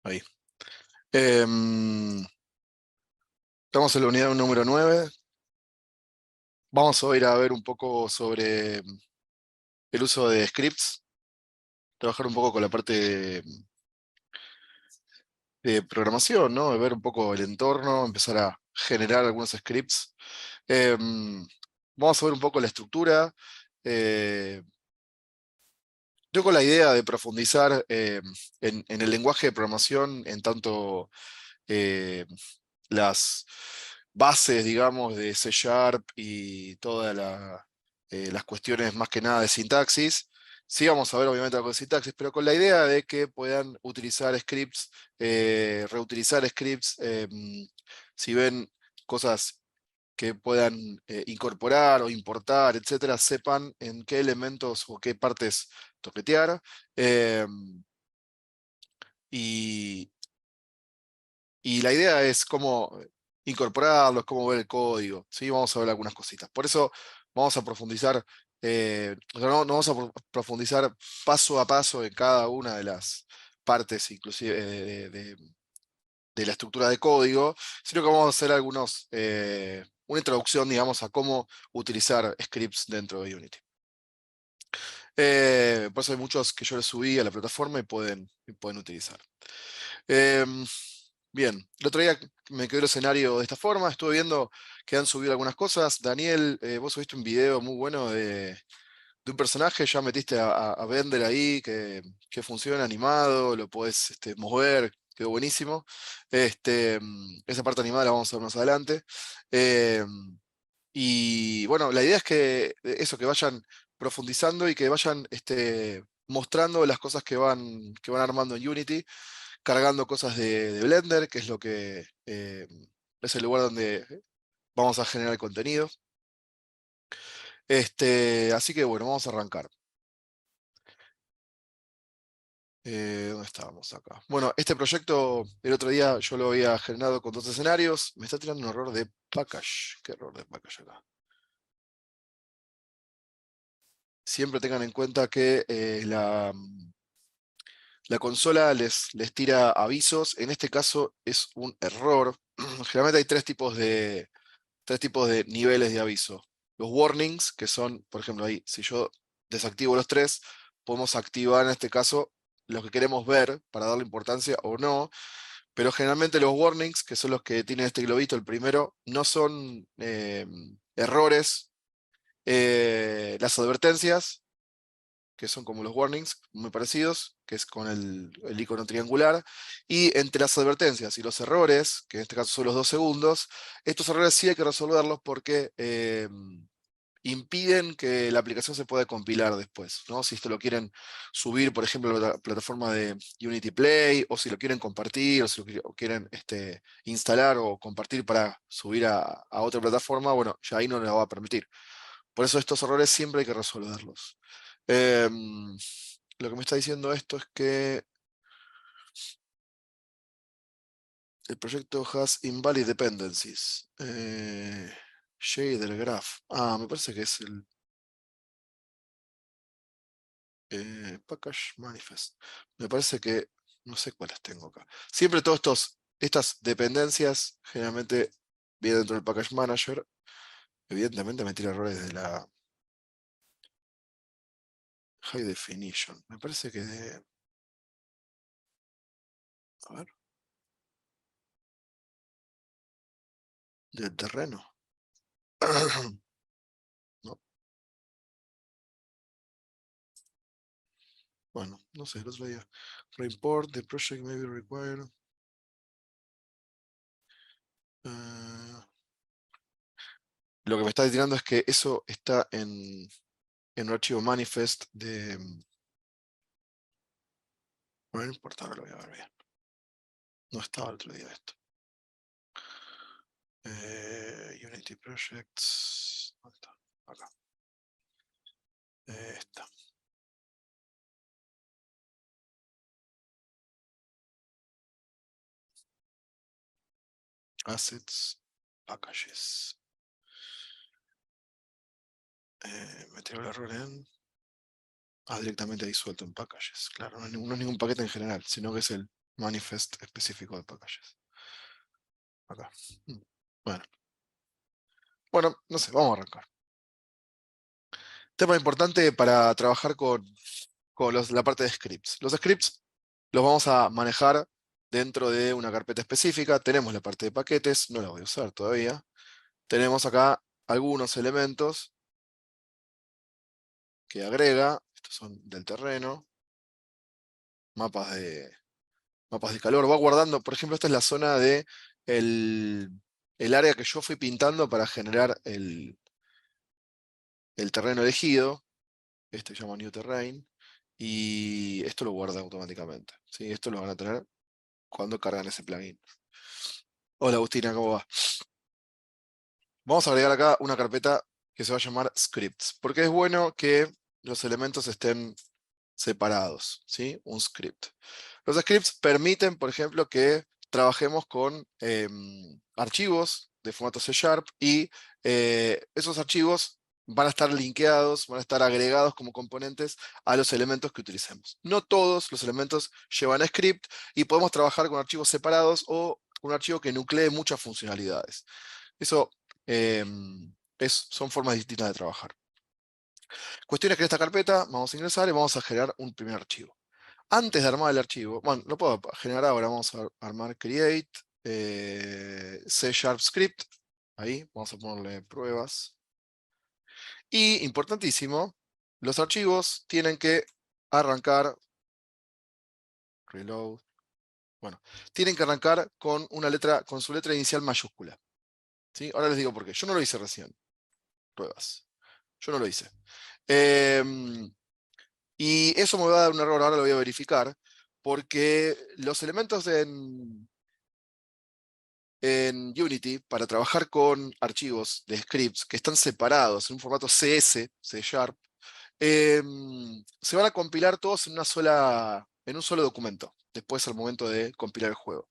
Ahí. Em, Estamos en la unidad número 9. Vamos a ir a ver un poco sobre el uso de scripts, trabajar un poco con la parte de programación, ¿no? De ver un poco el entorno, empezar a generar algunos scripts. Em, Vamos a ver un poco la estructura. eh, yo con la idea de profundizar en el lenguaje de programación, en tanto eh, las bases, digamos, de C Sharp y todas las cuestiones más que nada de sintaxis. Sí, vamos a ver obviamente algo de sintaxis, pero con la idea de que puedan utilizar scripts, reutilizar scripts, si ven cosas que puedan incorporar o importar, etcétera, sepan en qué elementos o qué partes toquetear. Y, y la idea es cómo incorporarlos, cómo ver el código, ¿sí? Vamos a ver algunas cositas. Por eso vamos a profundizar, o sea, no vamos a profundizar paso a paso en cada una de las partes, inclusive de la estructura de código, sino que vamos a hacer una introducción, digamos, a cómo utilizar scripts dentro de Unity. Por eso hay muchos que yo les subí a la plataforma y pueden utilizar. Em, Bien, el otro día me quedó el escenario de esta forma, estuve viendo que han subido algunas cosas. Daniel, vos subiste un video muy bueno de un personaje, ya metiste a Blender ahí, que funciona animado, lo podés mover, quedó buenísimo. Esa parte animada la vamos a ver más adelante. Eh, y bueno, la idea es que vayan profundizando y que vayan mostrando las cosas que van armando en Unity, cargando cosas de Blender, que es lo que es el lugar donde vamos a generar contenido. Así que bueno, vamos a arrancar. ¿Dónde estábamos acá? Bueno, este proyecto el otro día yo lo había generado con dos escenarios. Me está tirando un error de package. ¿Qué error de package acá? Siempre tengan en cuenta que la consola les tira avisos. En este caso es un error. Generalmente hay tres tipos de niveles de aviso. Los warnings, que son, por ejemplo, ahí, si yo desactivo los tres, podemos activar en este caso los que queremos ver para darle importancia o no. Pero generalmente los warnings, que son los que tienen este globito, el primero, no son errores. Las advertencias, que son como los warnings, muy parecidos, que es con el icono triangular. Y entre las advertencias y los errores, que en este caso son los 2 segundos, estos errores sí hay que resolverlos porque impiden que la aplicación se pueda compilar después, ¿no? Si esto lo quieren subir, por ejemplo, a la plataforma de Unity Play, o si lo quieren compartir, o si lo quieren instalar o compartir para subir a otra plataforma, bueno, ya ahí no le va a permitir. Por eso estos errores siempre hay que resolverlos. Em, lo que me está diciendo esto es que el proyecto has invalid dependencies. Shader graph. Ah, me parece que es el package manifest. Me parece que no sé cuáles tengo acá. Siempre estas dependencias generalmente vienen dentro del package manager. Evidentemente me tira errores de la high definition. Me parece que a ver, del terreno. No, bueno, no sé, el otro día. Report, the project may be required. Lo que me está tirando es que eso está en un archivo manifest de. Bueno, no importa, ahora lo voy a ver bien. No estaba el otro día esto. Unity Projects. ¿Dónde está? Acá. Esta. Assets. Packages. Me tiró el error en. Directamente disuelto en packages. Claro, no es ningún paquete en general, sino que es el manifest específico de packages. Acá. Bueno. Bueno, no sé, vamos a arrancar. Tema importante para trabajar con la parte de scripts. Los scripts los vamos a manejar dentro de una carpeta específica. Tenemos la parte de paquetes, no la voy a usar todavía. Tenemos acá algunos elementos que agrega. Estos son del terreno. Mapas de calor. Va guardando, por ejemplo, esta es la zona de el área que yo fui pintando para generar el terreno elegido. Este se llama New Terrain. Y esto lo guarda automáticamente. ¿Sí? Esto lo van a tener cuando cargan ese plugin. Hola Agustina, ¿cómo va? Vamos a agregar acá una carpeta que se va a llamar scripts, porque es bueno que los elementos estén separados, ¿sí? Un script. Los scripts permiten, por ejemplo, que trabajemos con archivos de formato C# y esos archivos van a estar linkeados, van a estar agregados como componentes a los elementos que utilicemos. No todos los elementos llevan script y podemos trabajar con archivos separados o un archivo que nuclee muchas funcionalidades. Eso son formas distintas de trabajar. Cuestión es que en esta carpeta vamos a ingresar y vamos a generar un primer archivo. Antes de armar el archivo, bueno, lo puedo generar ahora, vamos a armar create, C# script, ahí, vamos a ponerle pruebas. Y, importantísimo, los archivos tienen que arrancar, reload, bueno, tienen que arrancar con con su letra inicial mayúscula. ¿Sí? Ahora les digo por qué. Yo no lo hice recién. Pruebas. Yo no lo hice. Y eso me va a dar un error, ahora lo voy a verificar, porque los elementos en Unity, para trabajar con archivos de scripts que están separados en un formato CS, C#, se van a compilar todos en un solo documento, después al momento de compilar el juego.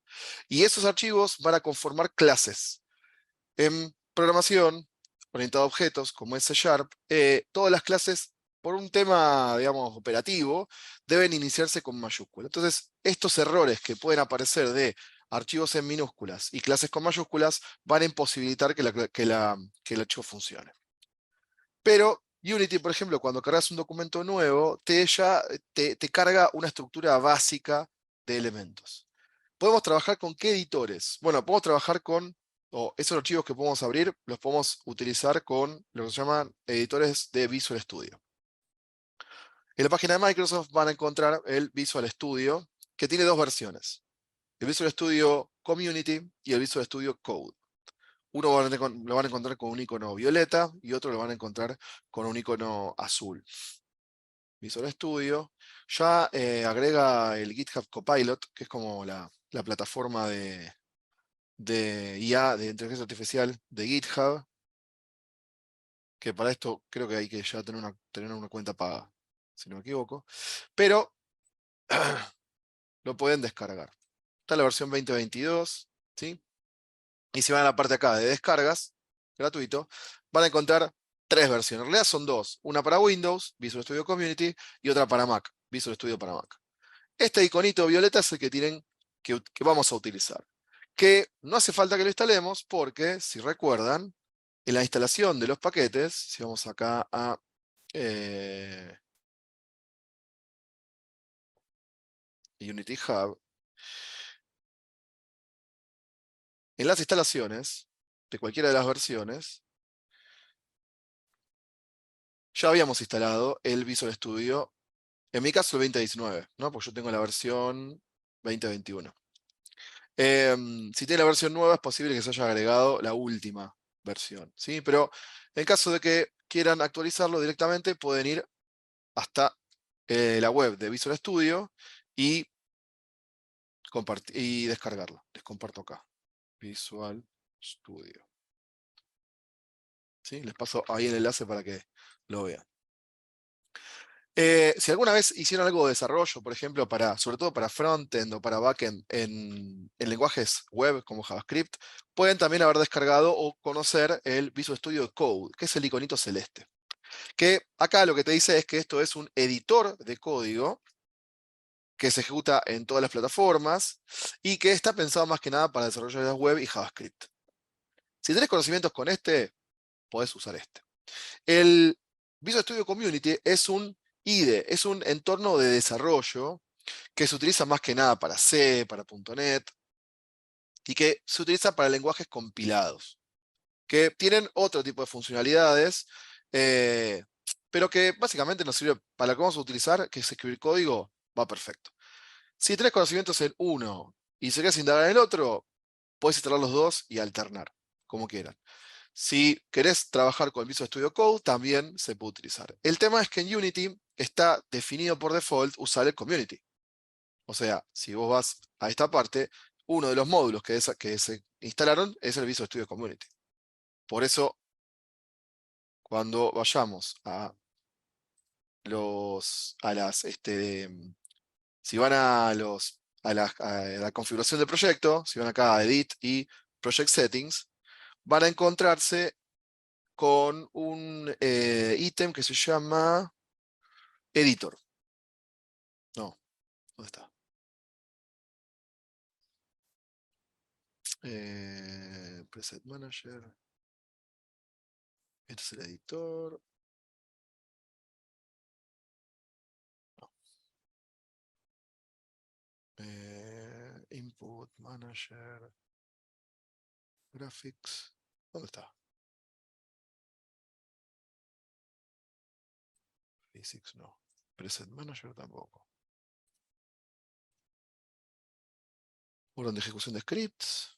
Y esos archivos van a conformar clases. En programación, orientada a objetos, como es C#, todas las clases, por un tema, digamos, operativo, deben iniciarse con mayúscula. Entonces, estos errores que pueden aparecer de archivos en minúsculas y clases con mayúsculas van a imposibilitar que el archivo funcione. Pero Unity, por ejemplo, cuando cargas un documento nuevo, te carga una estructura básica de elementos. ¿Podemos trabajar con qué editores? Bueno, podemos trabajar o esos archivos que podemos abrir, los podemos utilizar con lo que se llaman editores de Visual Studio. En la página de Microsoft van a encontrar el Visual Studio, que tiene dos versiones. El Visual Studio Community y el Visual Studio Code. Uno lo van a encontrar con un icono violeta y otro lo van a encontrar con un icono azul. Visual Studio ya agrega el GitHub Copilot, que es como la plataforma de IA, de inteligencia artificial de GitHub, que para esto creo que hay que ya tener una cuenta paga, si no me equivoco, pero lo pueden descargar. Está la versión 2022, ¿sí? Y si van a la parte acá de descargas, gratuito, van a encontrar tres versiones. En realidad son dos. Una para Windows, Visual Studio Community, y otra para Mac, Visual Studio para Mac. Este iconito violeta es el que vamos a utilizar. Que no hace falta que lo instalemos porque, si recuerdan, en la instalación de los paquetes, si vamos acá a Unity Hub, en las instalaciones de cualquiera de las versiones, ya habíamos instalado el Visual Studio, en mi caso el 2019, ¿no? Porque yo tengo la versión 2021. Si tiene la versión nueva, es posible que se haya agregado la última versión, ¿sí? Pero en caso de que quieran actualizarlo directamente, pueden ir hasta la web de Visual Studio y descargarlo. Les comparto acá. Visual Studio. ¿Sí? Les paso ahí el enlace para que lo vean. Si alguna vez hicieron algo de desarrollo, por ejemplo, sobre todo para frontend o para backend en lenguajes web como JavaScript, pueden también haber descargado o conocer el Visual Studio Code, que es el iconito celeste. Que acá lo que te dice es que esto es un editor de código que se ejecuta en todas las plataformas y que está pensado más que nada para desarrolladores web y JavaScript. Si tenés conocimientos con este, podés usar este. El Visual Studio Community es un IDE, es un entorno de desarrollo que se utiliza más que nada para C, para .NET, y que se utiliza para lenguajes compilados, que tienen otro tipo de funcionalidades, eh, pero que básicamente nos sirve para lo que vamos a utilizar, que es escribir código, va perfecto. Si tenés conocimientos en uno y se querés indagar en el otro, podés instalar los dos y alternar, como quieran. Si querés trabajar con el Visual Studio Code, también se puede utilizar. El tema es que en Unity está definido por default usar el Community. O sea, si vos vas a esta parte, uno de los módulos que se instalaron es el Visual Studio Community. Por eso, cuando vayamos a si van a la configuración del proyecto, si van acá a Edit y Project Settings, van a encontrarse con un ítem que se llama Editor. No, ¿dónde está? Preset Manager. Este es el editor. Input Manager. Graphics. ¿Dónde está? Physics no. Preset Manager tampoco. Orden de ejecución de scripts.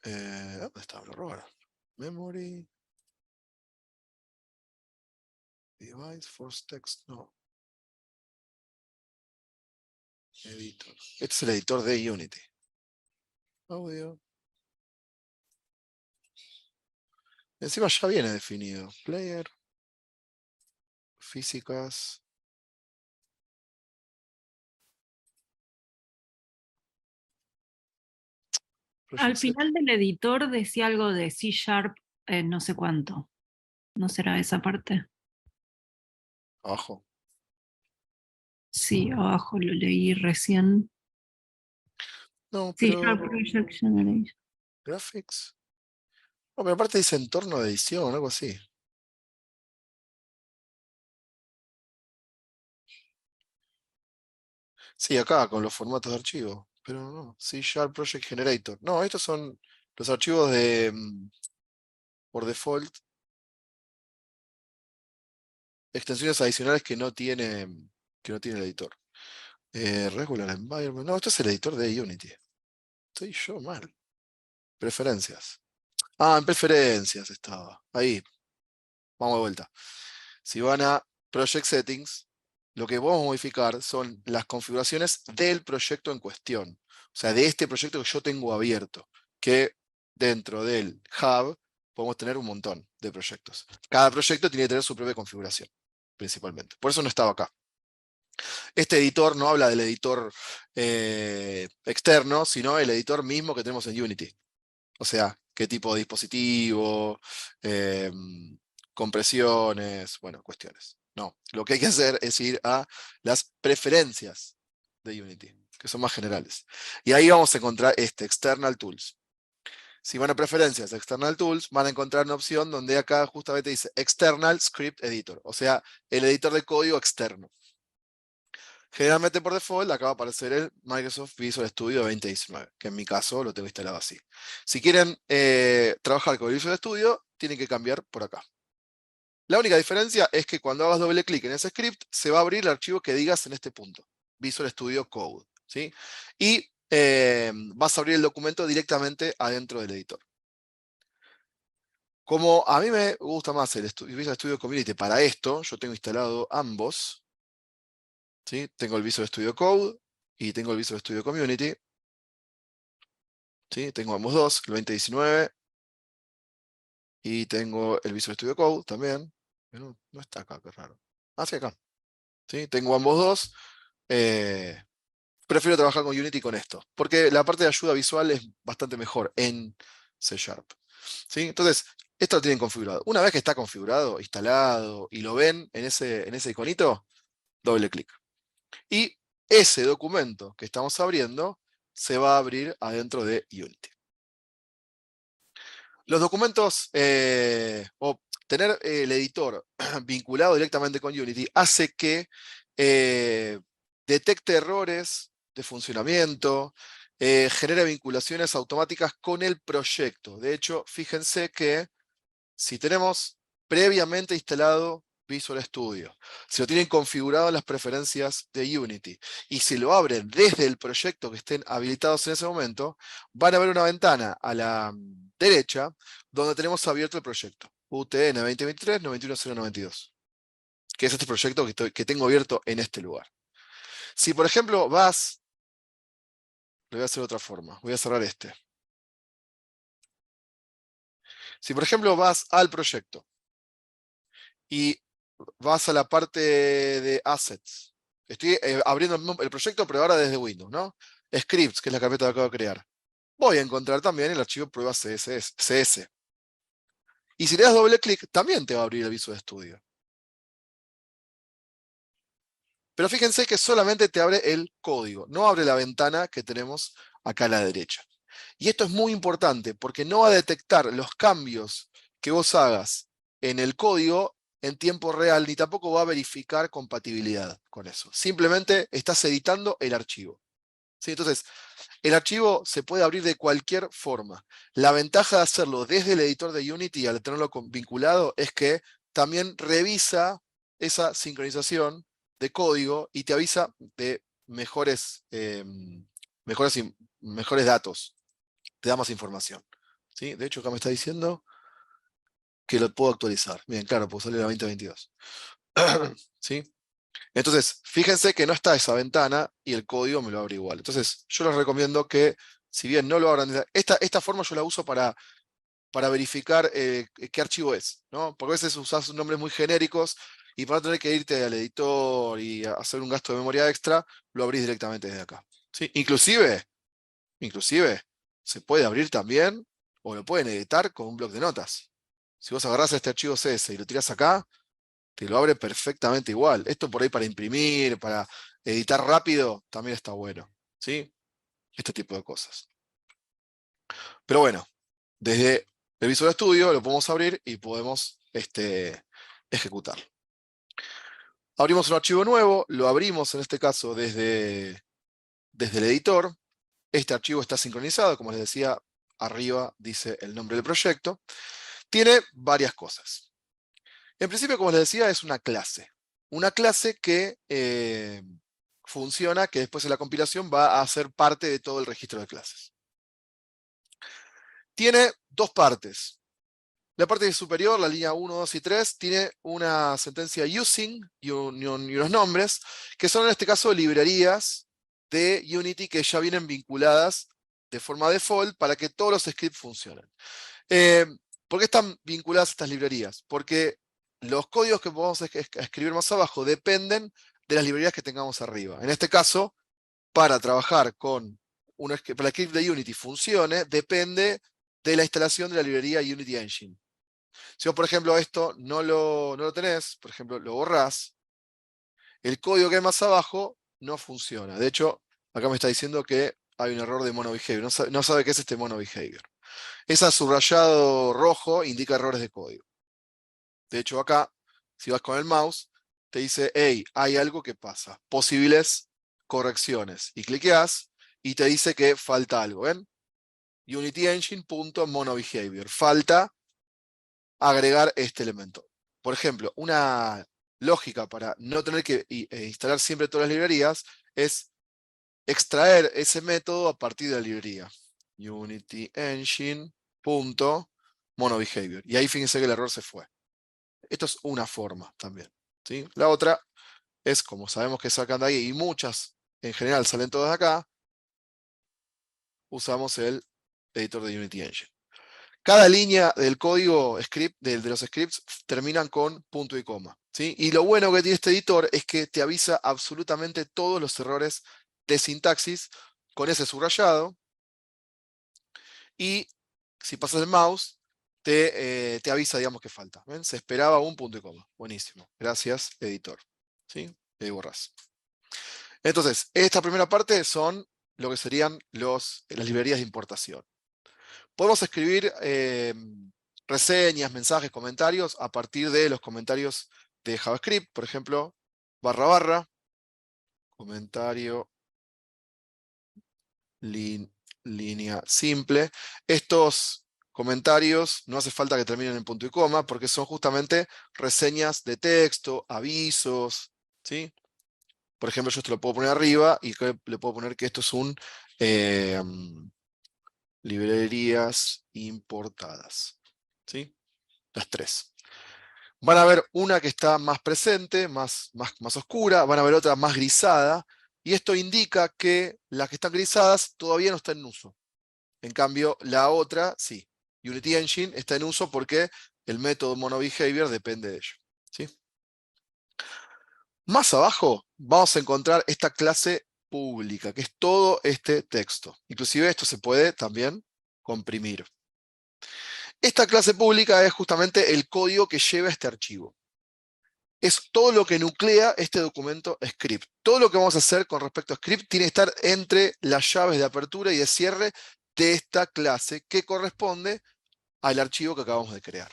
¿Dónde está? Me lo robaron. Memory. Device, Force Text, no. Editor. Este es el editor de Unity. Audio. Encima ya viene definido. Player. Físicas. Al Project Set. final del editor decía algo de C Sharp, no sé cuánto. ¿No será esa parte? Abajo. Sí, abajo lo leí recién. No, C pero. Sharp Project Generation. Graphics. No, pero aparte dice entorno de edición, algo así. Sí, acá con los formatos de archivo. Pero no. C Sharp Project Generator. No, estos son los archivos de. Por default. Extensiones adicionales que no tiene el editor. Regular Environment. No, esto es el editor de Unity. Estoy yo mal. Preferencias. Ah, en preferencias estaba. Ahí. Vamos de vuelta. Si van a Project Settings, lo que vamos a modificar son las configuraciones del proyecto en cuestión. O sea, de este proyecto que yo tengo abierto. Que dentro del hub podemos tener un montón de proyectos. Cada proyecto tiene que tener su propia configuración, principalmente. Por eso no estaba acá. Este editor no habla del editor externo, sino el editor mismo que tenemos en Unity. O sea, qué tipo de dispositivo, compresiones, bueno, cuestiones. No, lo que hay que hacer es ir a las preferencias de Unity, que son más generales. Y ahí vamos a encontrar External Tools. Si van a preferencias, External Tools, van a encontrar una opción donde acá justamente dice External Script Editor, o sea, el editor de código externo. Generalmente por default acá va a aparecer el Microsoft Visual Studio 2019, que en mi caso lo tengo instalado así. Si quieren trabajar con el Visual Studio, tienen que cambiar por acá. La única diferencia es que cuando hagas doble clic en ese script, se va a abrir el archivo que digas en este punto, Visual Studio Code. ¿Sí? Y vas a abrir el documento directamente adentro del editor. Como a mí me gusta más el Visual Studio Community para esto, yo tengo instalado ambos. ¿Sí? Tengo el Visual Studio Code y tengo el Visual Studio Community. ¿Sí? Tengo ambos dos, el 2019. Y tengo el Visual Studio Code también. Pero no está acá, qué raro. Ah, sí, acá. ¿Sí? Tengo ambos dos. Prefiero trabajar con Unity con esto. Porque la parte de ayuda visual es bastante mejor en C Sharp. ¿Sí? Entonces, Esto lo tienen configurado. Una vez que está configurado, instalado, y lo ven en ese iconito, doble clic. Y ese documento que estamos abriendo se va a abrir adentro de Unity. Los documentos, o tener el editor vinculado directamente con Unity, hace que detecte errores de funcionamiento, genere vinculaciones automáticas con el proyecto. De hecho, fíjense que si tenemos previamente instalado Visual Studio, si lo tienen configurado en las preferencias de Unity, y si lo abren desde el proyecto que estén habilitados en ese momento, van a ver una ventana a la derecha donde tenemos abierto el proyecto, UTN 2023-91092, que es este proyecto que tengo abierto en este lugar. Si por ejemplo vas, lo voy a hacer de otra forma, voy a cerrar este. Si por ejemplo vas al proyecto y vas a la parte de Assets. Estoy abriendo el proyecto, pero ahora desde Windows, ¿no? Scripts, que es la carpeta que acabo de crear. Voy a encontrar también el archivo pruebas CS. Y si le das doble clic, también te va a abrir el Visual Studio. Pero fíjense que solamente te abre el código, no abre la ventana que tenemos acá a la derecha. Y esto es muy importante porque no va a detectar los cambios que vos hagas en el código en tiempo real, ni tampoco va a verificar compatibilidad con eso. Simplemente estás editando el archivo. ¿Sí? Entonces, el archivo se puede abrir de cualquier forma. La ventaja de hacerlo desde el editor de Unity al tenerlo vinculado es que también revisa esa sincronización de código y te avisa de mejores datos, te da más información. ¿Sí? De hecho, acá me está diciendo que lo puedo actualizar. Bien, claro, puedo salir a 2022. ¿Sí? Entonces, fíjense que no está esa ventana y el código me lo abre igual. Entonces, yo les recomiendo que, si bien no lo abran, esta forma yo la uso para verificar qué archivo es, ¿no? Porque a veces usas nombres muy genéricos y para no tener que irte al editor y hacer un gasto de memoria extra, lo abrís directamente desde acá. ¿Sí? Inclusive, se puede abrir también, o lo pueden editar con un bloc de notas. Si vos agarrás este archivo CS y lo tirás acá, te lo abre perfectamente igual. Esto por ahí para imprimir, para editar rápido, también está bueno. ¿Sí? Este tipo de cosas. Pero bueno, desde el Visual Studio lo podemos abrir y podemos ejecutar. Abrimos un archivo nuevo, lo abrimos en este caso desde el editor. Este archivo está sincronizado, como les decía, arriba dice el nombre del proyecto. Tiene varias cosas. En principio, como les decía, es una clase. Una clase que funciona, que después de la compilación va a ser parte de todo el registro de clases. Tiene dos partes. La parte superior, la línea 1, 2 y 3, tiene una sentencia using y unos nombres, que son en este caso librerías de Unity que ya vienen vinculadas de forma default para que todos los scripts funcionen. ¿Por qué están vinculadas estas librerías? Porque los códigos que vamos a escribir más abajo dependen de las librerías que tengamos arriba. En este caso, para trabajar con para que el script de Unity funcione, depende de la instalación de la librería Unity Engine. Si vos, por ejemplo, esto no lo tenés, por ejemplo, lo borrás, el código que hay más abajo no funciona. De hecho, acá me está diciendo que hay un error de monobehavior. No sabe qué es este monobehavior. Ese subrayado rojo indica errores de código. De hecho, acá, si vas con el mouse, te dice, hey, hay algo que pasa. Posibles correcciones. Y cliqueas y te dice que falta algo. ¿Ven? UnityEngine.monoBehavior. Falta agregar este elemento. Por ejemplo, una lógica para no tener que instalar siempre todas las librerías es extraer ese método a partir de la librería. UnityEngine.monoBehavior. Y ahí fíjense que el error se fue. Esto es una forma también. ¿Sí? La otra es, como sabemos que sacan de ahí, y muchas en general salen todas de acá, usamos el editor de Unity Engine. Cada línea del código script, de los scripts, terminan con punto y coma. ¿Sí? Y lo bueno que tiene este editor es que te avisa absolutamente todos los errores de sintaxis con ese subrayado. Y si pasas el mouse, te avisa, digamos, que falta. ¿Ven? Se esperaba un punto y coma. Buenísimo. Gracias, editor. ¿Sí? Y ahí borrás. Entonces, esta primera parte son lo que serían las librerías de importación. Podemos escribir reseñas, mensajes, comentarios a partir de los comentarios de JavaScript, por ejemplo, // comentario, línea simple. Estos comentarios no hace falta que terminen en punto y coma porque son justamente reseñas de texto, avisos, ¿sí? Por ejemplo, yo esto lo puedo poner arriba y le puedo poner que esto es un librerías importadas, ¿sí? Las tres. Van a ver una que está más presente, más oscura, van a ver otra más grisada, y esto indica que las que están grisadas todavía no están en uso. En cambio, la otra, sí. Unity Engine está en uso porque el método MonoBehavior depende de ello, ¿sí? Más abajo vamos a encontrar esta clase pública, que es todo este texto. Inclusive esto se puede también comprimir. Esta clase pública es justamente el código que lleva este archivo. Es todo lo que nuclea este documento script. Todo lo que vamos a hacer con respecto a script tiene que estar entre las llaves de apertura y de cierre de esta clase que corresponde al archivo que acabamos de crear.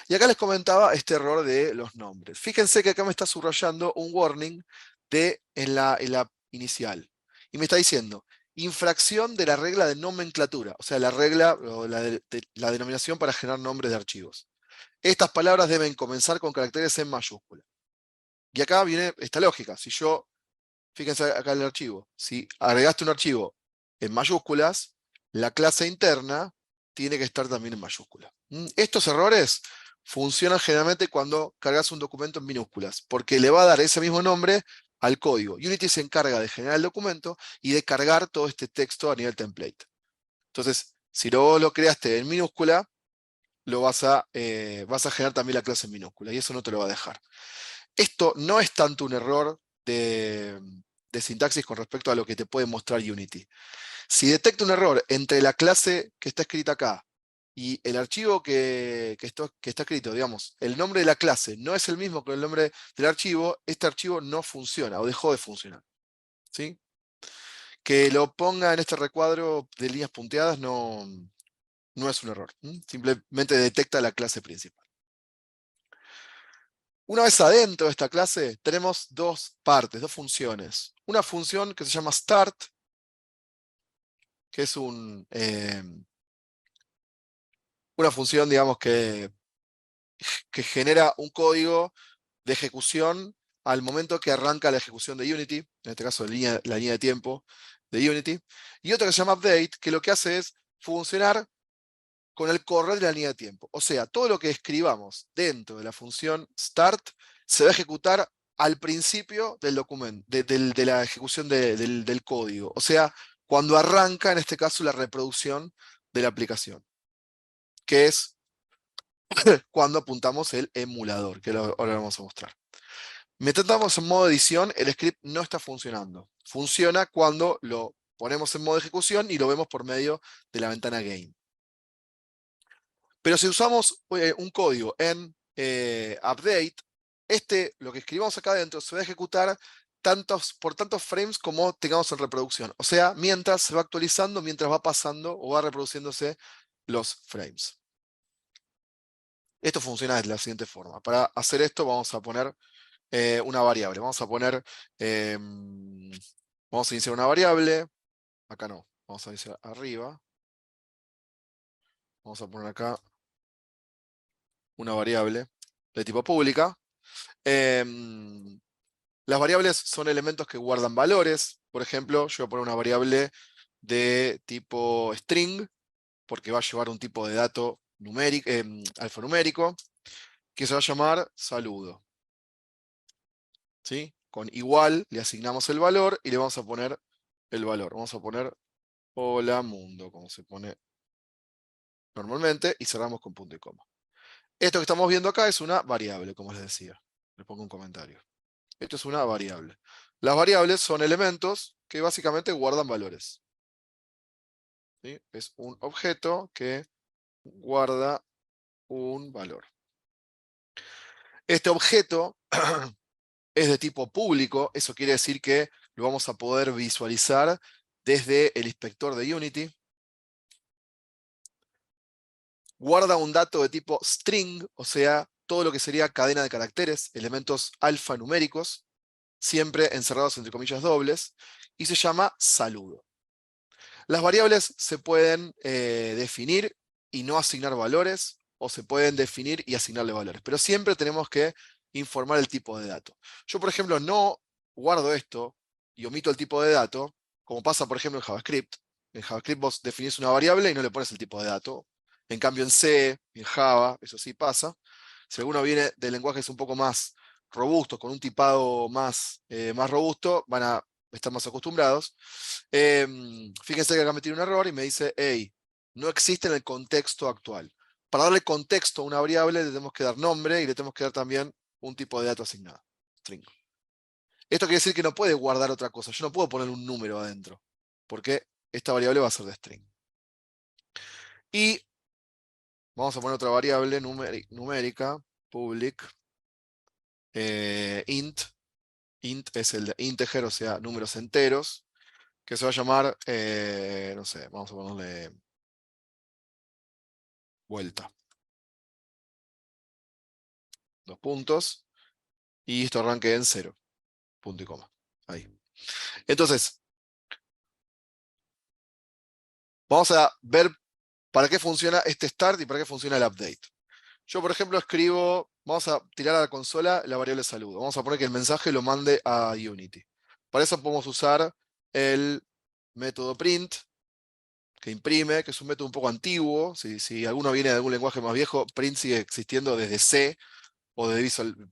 Y acá les comentaba este error de los nombres. Fíjense que acá me está subrayando un warning en la inicial. Y me está diciendo, infracción de la regla de nomenclatura, o sea, la regla o la denominación para generar nombres de archivos. Estas palabras deben comenzar con caracteres en mayúscula. Y acá viene esta lógica. Si yo, fíjense acá en el archivo, si agregaste un archivo en mayúsculas, la clase interna tiene que estar también en mayúsculas. Estos errores funcionan generalmente cuando cargas un documento en minúsculas, porque le va a dar ese mismo nombre al código. Unity se encarga de generar el documento y de cargar todo este texto a nivel template. Entonces, si luego lo creaste en minúscula, vas a generar también la clase en minúscula, y eso no te lo va a dejar. Esto no es tanto un error de sintaxis con respecto a lo que te puede mostrar Unity. Si detecta un error entre la clase que está escrita acá y el archivo que está escrito, digamos, el nombre de la clase no es el mismo que el nombre del archivo, este archivo no funciona o dejó de funcionar. ¿Sí? Que lo ponga en este recuadro de líneas punteadas no es un error. Simplemente detecta la clase principal. Una vez adentro de esta clase, tenemos dos partes, dos funciones. Una función que se llama start, que es una función, digamos, que genera un código de ejecución al momento que arranca la ejecución de Unity, en este caso la línea de tiempo de Unity. Y otra que se llama update, que lo que hace es funcionar con el correr de la línea de tiempo. O sea, todo lo que escribamos dentro de la función start se va a ejecutar al principio del documento, de la ejecución del código. O sea, cuando arranca, en este caso, la reproducción de la aplicación, que es cuando apuntamos el emulador, que ahora vamos a mostrar. Mientras estamos en modo edición, el script no está funcionando. Funciona cuando lo ponemos en modo ejecución y lo vemos por medio de la ventana Game. Pero si usamos un código en update, lo que escribamos acá adentro se va a ejecutar por tantos frames como tengamos en reproducción. O sea, mientras se va actualizando, mientras va pasando o va reproduciéndose los frames. Esto funciona de la siguiente forma. Para hacer esto vamos a poner una variable. Vamos a iniciar una variable. Acá no, vamos a iniciar arriba. Vamos a poner acá una variable de tipo pública. Las variables son elementos que guardan valores. Por ejemplo, yo voy a poner una variable de tipo string, porque va a llevar un tipo de dato numérico, alfanumérico, que se va a llamar saludo. ¿Sí? Con igual le asignamos el valor y le vamos a poner el valor. Vamos a poner hola mundo, como se pone normalmente, y cerramos con punto y coma. Esto que estamos viendo acá es una variable, como les decía. Les pongo un comentario. Esto es una variable. Las variables son elementos que básicamente guardan valores. ¿Sí? Es un objeto que guarda un valor. Este objeto es de tipo público, eso quiere decir que lo vamos a poder visualizar desde el inspector de Unity. Guarda un dato de tipo string, o sea, todo lo que sería cadena de caracteres, elementos alfanuméricos, siempre encerrados entre comillas dobles, y se llama saludo. Las variables se pueden definir y no asignar valores, o se pueden definir y asignarle valores, pero siempre tenemos que informar el tipo de dato. Yo, por ejemplo, no guardo esto y omito el tipo de dato, como pasa, por ejemplo, en JavaScript. En JavaScript vos definís una variable y no le pones el tipo de dato. En cambio, en C, en Java, eso sí pasa. Si alguno viene de lenguajes un poco más robustos, con un tipado más robusto, van a estar más acostumbrados. Fíjense que acá metí un error y me dice, hey, no existe en el contexto actual. Para darle contexto a una variable le tenemos que dar nombre y le tenemos que dar también un tipo de dato asignado, string. Esto quiere decir que no puede guardar otra cosa. Yo no puedo poner un número adentro, porque esta variable va a ser de string. Y vamos a poner otra variable numérica, public, int. Int es el de integer, o sea, números enteros, que se va a llamar, no sé, vamos a ponerle vuelta. 2 puntos. Y esto arranque en 0. Punto y coma. Ahí. Entonces, vamos a ver para qué funciona este start y para qué funciona el update. Yo, por ejemplo, escribo, vamos a tirar a la consola la variable saludo. Vamos a poner que el mensaje lo mande a Unity. Para eso podemos usar el método print, que imprime, que es un método un poco antiguo. Si alguno viene de algún lenguaje más viejo, print sigue existiendo desde C o de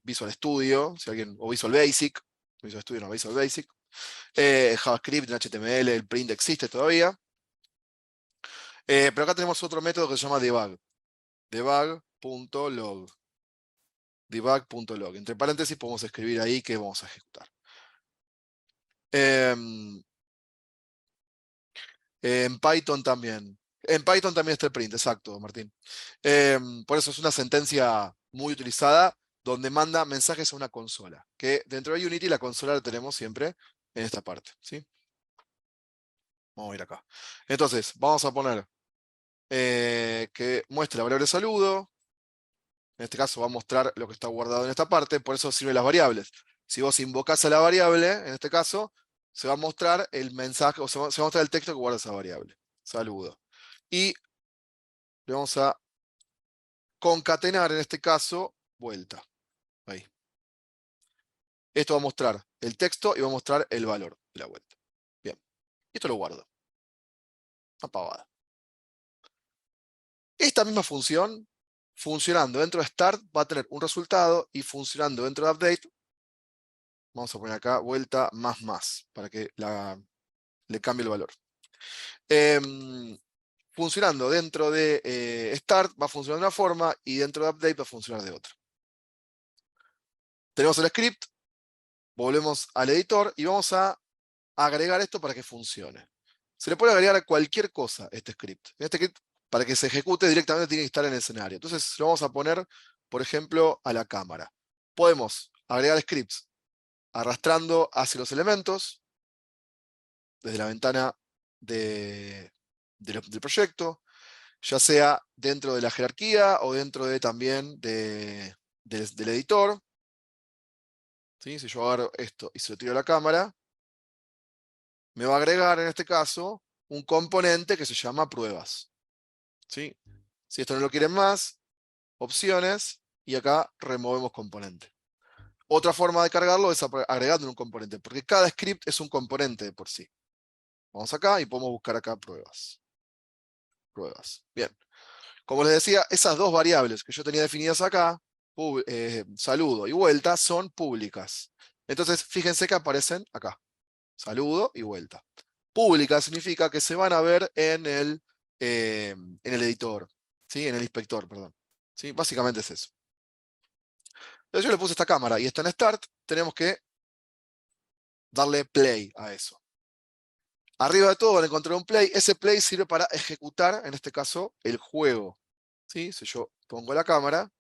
Visual Studio, si alguien, o Visual Basic. Visual Studio no, Visual Basic. JavaScript, en HTML, el print existe todavía. Pero acá tenemos otro método que se llama debug. Debug.log. Debug.log. Entre paréntesis podemos escribir ahí que vamos a ejecutar. En Python también. En Python también está el print, exacto, Martín. Por eso es una sentencia muy utilizada donde manda mensajes a una consola. Que dentro de Unity la consola la tenemos siempre en esta parte. ¿Sí? Vamos a ir acá. Entonces, vamos a poner que muestre la variable saludo. En este caso va a mostrar lo que está guardado en esta parte, por eso sirven las variables. Si vos invocás a la variable, en este caso, se va a mostrar el mensaje, o se va a mostrar el texto que guarda esa variable. Saludo. Y le vamos a concatenar, en este caso, vuelta. Ahí. Esto va a mostrar el texto y va a mostrar el valor de la vuelta. Bien. Y esto lo guardo. Una pavada. Esta misma función, funcionando dentro de start, va a tener un resultado, y funcionando dentro de update, vamos a poner acá vuelta más, para que le cambie el valor. Funcionando dentro de start va a funcionar de una forma y dentro de update va a funcionar de otra. Tenemos el script, volvemos al editor y vamos a agregar esto para que funcione. Se le puede agregar a cualquier cosa este script. Este script, para que se ejecute directamente, tiene que estar en el escenario. Entonces lo vamos a poner, por ejemplo, a la cámara. Podemos agregar scripts arrastrando hacia los elementos, desde la ventana del proyecto, ya sea dentro de la jerarquía o dentro también del editor. ¿Sí? Si yo agarro esto y se lo tiro a la cámara, me va a agregar en este caso un componente que se llama pruebas. ¿Sí? Si esto no lo quieren más, opciones, y acá removemos componente. Otra forma de cargarlo es agregando un componente, porque cada script es un componente de por sí. Vamos acá y podemos buscar acá pruebas. Pruebas. Bien. Como les decía, esas dos variables que yo tenía definidas acá, saludo y vuelta, son públicas. Entonces, fíjense que aparecen acá. Saludo y vuelta. Pública significa que se van a ver en el editor, ¿sí? En el inspector, perdón. ¿Sí? Básicamente es eso. Entonces yo le puse esta cámara y está en Start, tenemos que darle play a eso. Arriba de todo van a encontrar un play. Ese play sirve para ejecutar, en este caso, el juego. ¿Sí? Si yo pongo la cámara,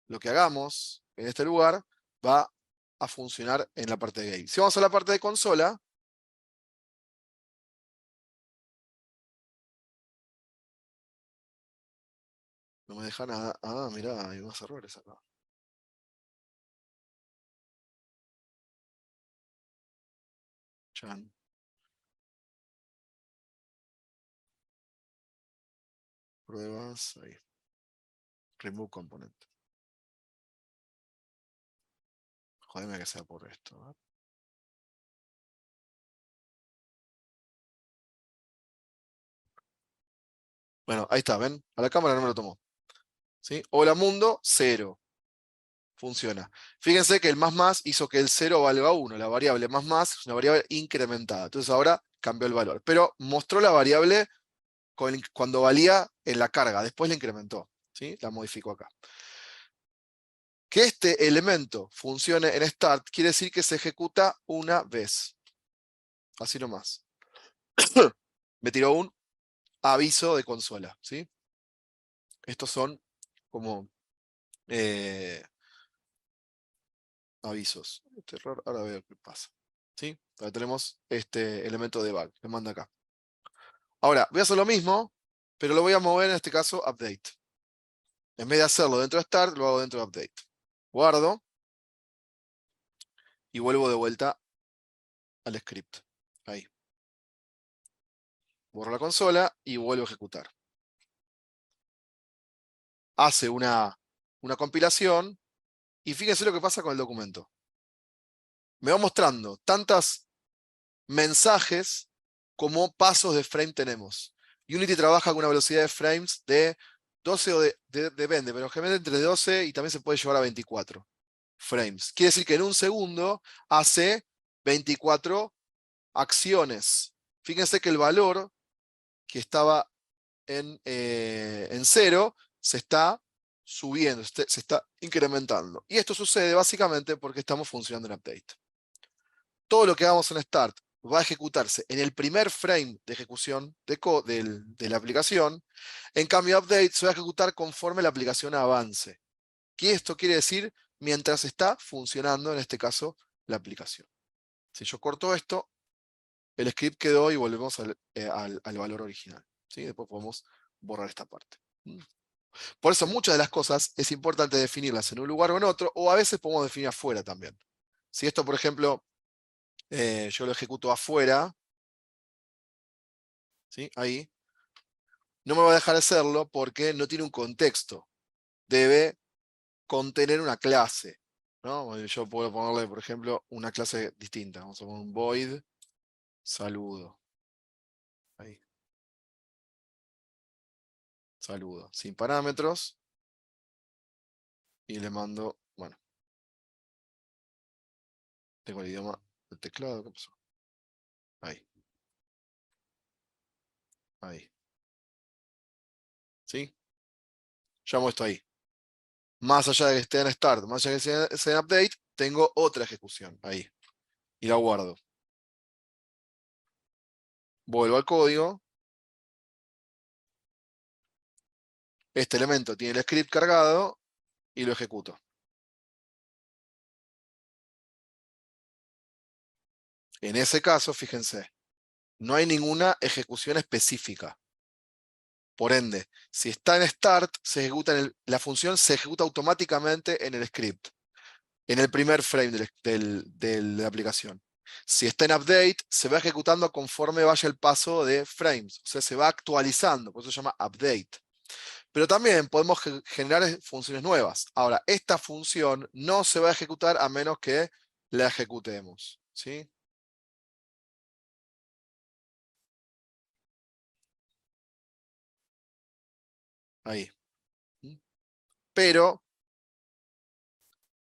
lo que hagamos en este lugar va a funcionar en la parte de game. Si vamos a la parte de consola, no me deja nada. Ah, mirá, hay unos errores acá. Chan. Pruebas, ahí. Remove component. Jodeme que sea por esto. ¿Eh? Bueno, ahí está, ¿ven? A la cámara no me lo tomó. ¿Sí? Hola mundo, 0. Funciona. Fíjense que el más hizo que el 0 valga 1. La variable más es una variable incrementada. Entonces ahora cambió el valor. Pero mostró la variable cuando valía en la carga. Después la incrementó. ¿Sí? La modificó acá. Que este elemento funcione en start quiere decir que se ejecuta una vez. Así nomás. Me tiró un aviso de consola. ¿Sí? Estos son como avisos. Este error, ahora veo qué pasa. ¿Sí? Ahora tenemos este elemento de bug. Me manda acá. Ahora, voy a hacer lo mismo, pero lo voy a mover en este caso update. En vez de hacerlo dentro de start, lo hago dentro de update. Guardo y vuelvo de vuelta al script. Ahí. Borro la consola y vuelvo a ejecutar. Hace una compilación y fíjense lo que pasa con el documento. Me va mostrando tantos mensajes como pasos de frame tenemos. Unity trabaja con una velocidad de frames de 12 o depende, pero generalmente entre 12 y también se puede llevar a 24 frames. Quiere decir que en un segundo hace 24 acciones. Fíjense que el valor que estaba en 0 se está subiendo, se está incrementando. Y esto sucede básicamente porque estamos funcionando en update. Todo lo que hagamos en start va a ejecutarse en el primer frame de ejecución de la aplicación. En cambio, update se va a ejecutar conforme la aplicación avance. ¿Qué esto quiere decir? Mientras está funcionando, en este caso, la aplicación. Si yo corto esto, el script quedó y volvemos al valor original. ¿Sí? Después podemos borrar esta parte. Por eso muchas de las cosas es importante definirlas en un lugar o en otro, o a veces podemos definir afuera también. Si esto, por ejemplo, yo lo ejecuto afuera, ¿sí? Ahí, no me va a dejar hacerlo porque no tiene un contexto. Debe contener una clase, ¿no? Yo puedo ponerle, por ejemplo, una clase distinta. Vamos a poner un void saludo. Ahí. Saludo. Sin parámetros. Y le mando, bueno, tengo el idioma del teclado. ¿Qué pasó? Ahí. Ahí. ¿Sí? Llamo esto ahí. Más allá de que esté en start, más allá de que esté en update, tengo otra ejecución ahí. Y la guardo. Vuelvo al código. Este elemento tiene el script cargado y lo ejecuto. En ese caso, fíjense, no hay ninguna ejecución específica. Por ende, si está en start, la función se ejecuta automáticamente en el script, en el primer frame de la aplicación. Si está en update, se va ejecutando conforme vaya el paso de frames, o sea, se va actualizando, por eso se llama update. Pero también podemos generar funciones nuevas. Ahora, esta función no se va a ejecutar a menos que la ejecutemos, ¿sí? Ahí. Pero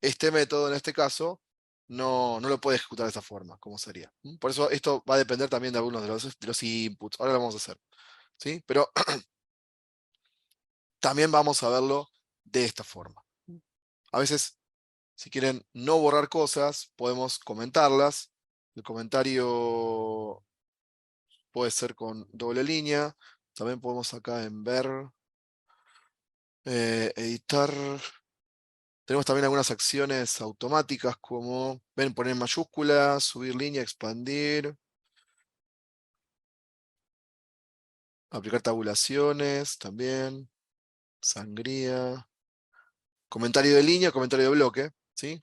este método, en este caso, no lo puede ejecutar de esta forma, como sería. Por eso esto va a depender también de algunos de los inputs. Ahora lo vamos a hacer, ¿sí? Pero también vamos a verlo de esta forma. A veces, si quieren no borrar cosas, podemos comentarlas. El comentario puede ser con doble línea. También podemos acá en ver Editar. Tenemos también algunas acciones automáticas como, ven, poner mayúsculas, subir línea, expandir, aplicar tabulaciones también, sangría, comentario de línea, comentario de bloque, ¿sí?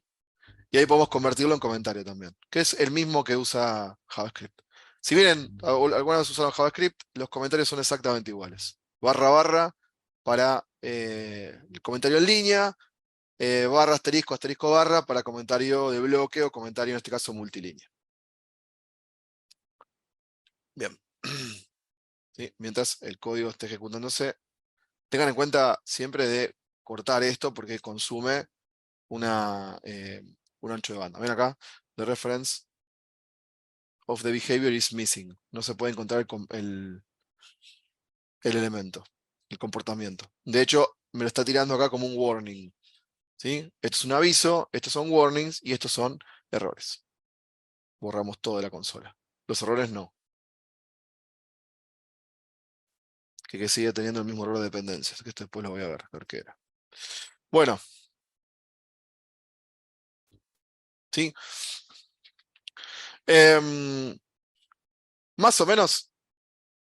Y ahí podemos convertirlo en comentario también, que es el mismo que usa JavaScript. Si bien algunas veces usaron JavaScript, los comentarios son exactamente iguales. Barra barra para el comentario en línea, barra asterisco asterisco barra para comentario de bloque o comentario en este caso multilínea. Bien. ¿Sí? Mientras el código esté ejecutándose, tengan en cuenta siempre de cortar esto porque consume un ancho de banda. Ven acá, the reference of the behavior is missing. No se puede encontrar el elemento, el comportamiento. De hecho, me lo está tirando acá como un warning. ¿Sí? Esto es un aviso, estos son warnings y estos son errores. Borramos todo de la consola. Los errores no. Que sigue teniendo el mismo error de dependencias, que esto después lo voy a ver qué era. Bueno, ¿sí? Más o menos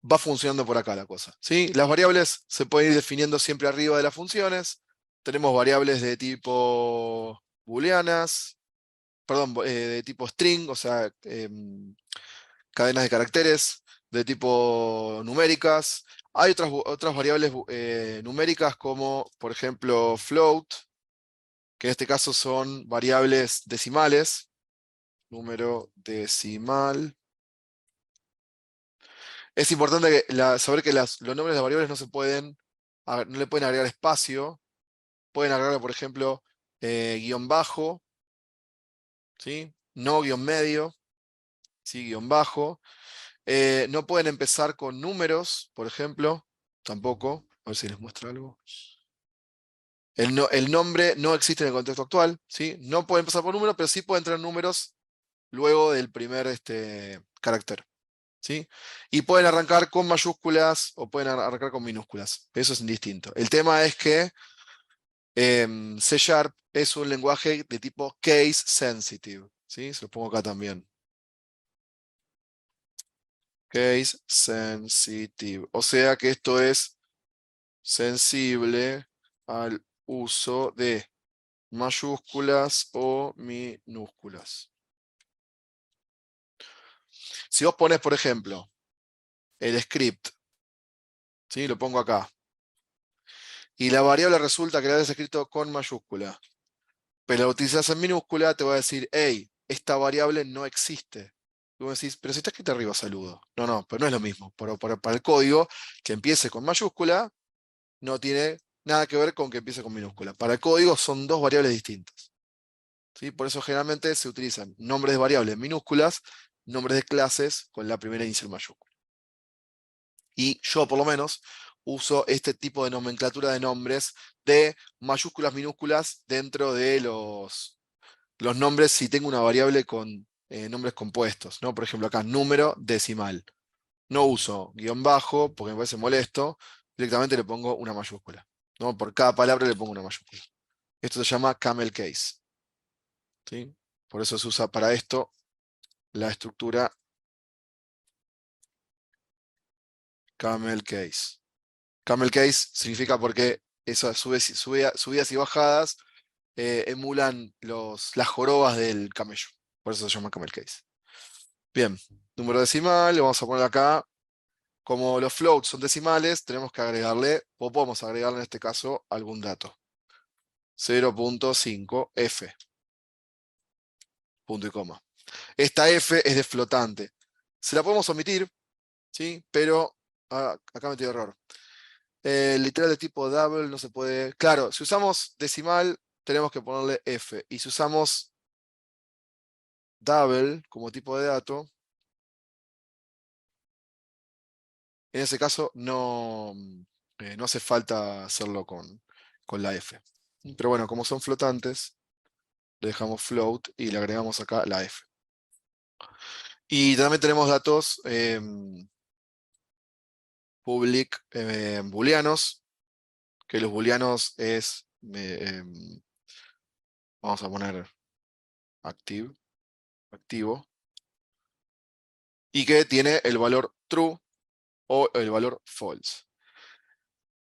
va funcionando por acá la cosa, ¿sí? Las variables se pueden ir definiendo siempre arriba de las funciones. Tenemos variables de tipo booleanas, perdón, de tipo string, o sea, cadenas de caracteres, de tipo numéricas. Hay otras variables numéricas como, por ejemplo, float, que en este caso son variables decimales, número decimal. Es importante saber que los nombres de variables no se pueden, no le pueden agregar espacio, pueden agregar, por ejemplo, guión bajo, ¿sí? No guión medio, ¿sí? Guión bajo. No pueden empezar con números, por ejemplo, tampoco. A ver si les muestro algo. El nombre no existe en el contexto actual, ¿sí? No pueden empezar por números, pero sí pueden tener números luego del primer carácter. ¿Sí? Y pueden arrancar con mayúsculas o pueden arrancar con minúsculas. Eso es indistinto. El tema es que C Sharp es un lenguaje de tipo case sensitive. ¿Sí? Se lo pongo acá también. Case sensitive. O sea que esto es sensible al uso de mayúsculas o minúsculas. Si vos pones, por ejemplo, el script, ¿sí? Lo pongo acá. Y la variable resulta que la habías escrito con mayúscula, pero la utilizas en minúscula, te va a decir, hey, esta variable no existe. Y vos decís, pero si está escrito arriba, saludo. No, no, pero no es lo mismo. Para el código que empiece con mayúscula, no tiene nada que ver con que empiece con minúscula. Para el código son dos variables distintas. ¿Sí? Por eso generalmente se utilizan nombres de variables minúsculas, nombres de clases con la primera inicial mayúscula. Y yo, por lo menos, uso este tipo de nomenclatura de nombres de mayúsculas, minúsculas dentro de los nombres si tengo una variable con nombres compuestos, ¿no? Por ejemplo, acá, número decimal. No uso guión bajo porque me parece molesto, directamente le pongo una mayúscula, ¿no? Por cada palabra le pongo una mayúscula. Esto se llama camel case, ¿sí? Por eso se usa para esto la estructura camel case. Camel case significa porque esas subidas y bajadas emulan las jorobas del camello. Por eso se llama camel case. Bien, número decimal, le vamos a poner acá. Como los floats son decimales, tenemos que agregarle, o podemos agregarle en este caso, algún dato. 0.5f, punto y coma. Esta f es de flotante. Se la podemos omitir, ¿sí? Pero acá metí error. Literal de tipo double no se puede. Claro, si usamos decimal, tenemos que ponerle f. Y si usamos double como tipo de dato, en ese caso no hace falta hacerlo con la f. Pero bueno, como son flotantes, le dejamos float y le agregamos acá la f. Y también tenemos datos public booleanos, que los booleanos es, vamos a poner activo, y que tiene el valor true o el valor false.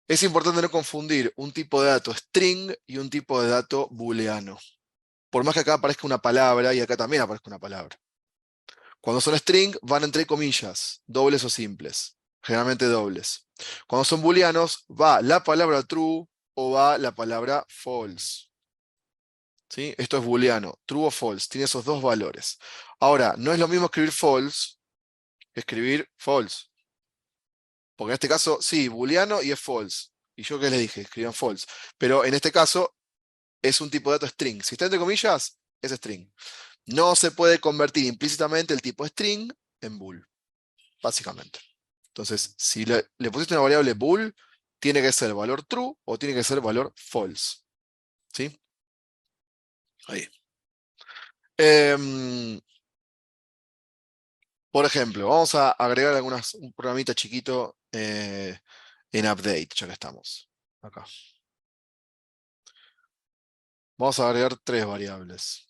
Es importante no confundir un tipo de dato string y un tipo de dato booleano. Por más que acá aparezca una palabra y acá también aparezca una palabra. Cuando son string van entre comillas, dobles o simples, generalmente dobles. Cuando son booleanos va la palabra true o va la palabra false. ¿Sí? Esto es booleano, true o false, tiene esos dos valores. Ahora, no es lo mismo escribir false que escribir false. Porque en este caso, sí, booleano y es false. ¿Y yo qué les dije? Escriban false. Pero en este caso es un tipo de dato string. Si está entre comillas, es string. No se puede convertir implícitamente el tipo string en bool, básicamente. Entonces, si le pusiste una variable bool, tiene que ser valor true o tiene que ser valor false. ¿Sí? Ahí. Em, por ejemplo, vamos a agregar un programita chiquito en update, ya que estamos acá. Vamos a agregar 3 variables